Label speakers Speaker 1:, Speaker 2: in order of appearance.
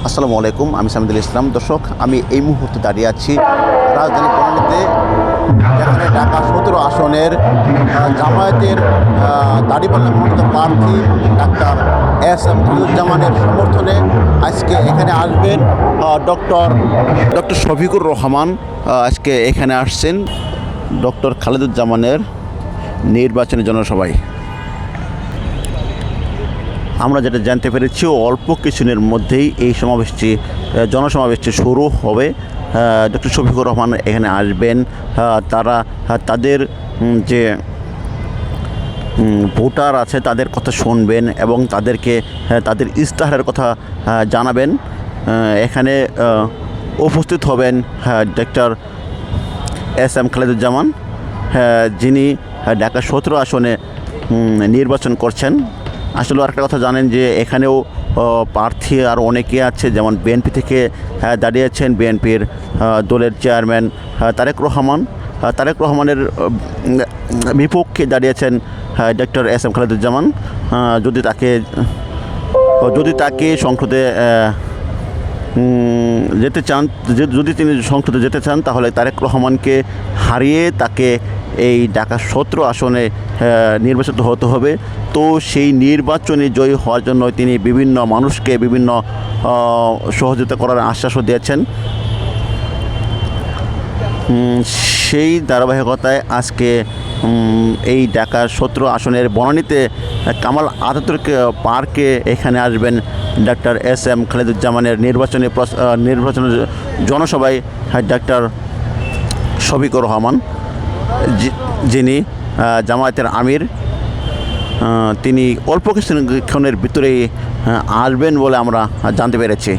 Speaker 1: আসসালামু আলাইকুম, আমি সামিদুল ইসলাম। দর্শক, আমি এই মুহূর্তে দাঁড়িয়ে আছি রাজধানী বনানীতে, যেখানে ঢাকা 17 আসনের জামায়াতের দাঁড়িপাল্লা মনোনীত প্রার্থী ডাক্তার এস.এম. খালিদুজ্জামানের সমর্থনে আজকে এখানে আসবেন ডক্টর শফিকুর রহমান। আজকে এখানে আসছেন ডক্টর খালিদুজ্জামানের নির্বাচনী জনসভায়। আমরা যেটা জানতে পেরেছি, অল্প কিছুদিনের মধ্যেই এই জনসমাবেশটি শুরু হবে। ডক্টর শফিকুর রহমান এখানে আসবেন। তারা তাদের যে ভোটার আছে তাদের কথা শুনবেন এবং তাদেরকে তাদের ইস্তাহারের কথা জানাবেন। এখানে উপস্থিত হবেন ডক্টর এস.এম. খালিদুজ্জামান, যিনি ঢাকা 17 আসনে নির্বাচন করছেন। আসলে আরেকটা কথা জানেন যে এখানেও প্রার্থী আর অনেকে আছে, যেমন বিএনপি থেকে দাঁড়িয়েছেন বিএনপির দলের চেয়ারম্যান তারেক রহমানের বিপক্ষে দাঁড়িয়েছেন ডক্টর এস.এম. খালিদুজ্জামান। যদি তাকে সংসদে যেতে চান, যদি তিনি সংসদে যেতে চান, তাহলে তারেক রহমানকে হারিয়ে তাকে এই ঢাকা 17 আসনে নির্বাচিত হতে হবে। তো সেই নির্বাচনে জয়ী হওয়ার জন্য তিনি বিভিন্ন মানুষকে বিভিন্ন সহযোগিতা করার আশ্বাসও দিয়েছেন। সেই ধারাবাহিকতায় আজকে এই ঢাকা 17 আসনের বনানীতে কামাল আতাতুর্ক পার্কে এখানে আসবেন ডাক্তার এস.এম. খালিদুজ্জামানের নির্বাচনী জনসভায় ডাক্তার শফিকুর রহমান, যিনি জামায়াতের আমির। তিনি অল্প কিছুক্ষণের ভিতরেই আসবেন বলে আমরা জানতে পেরেছি।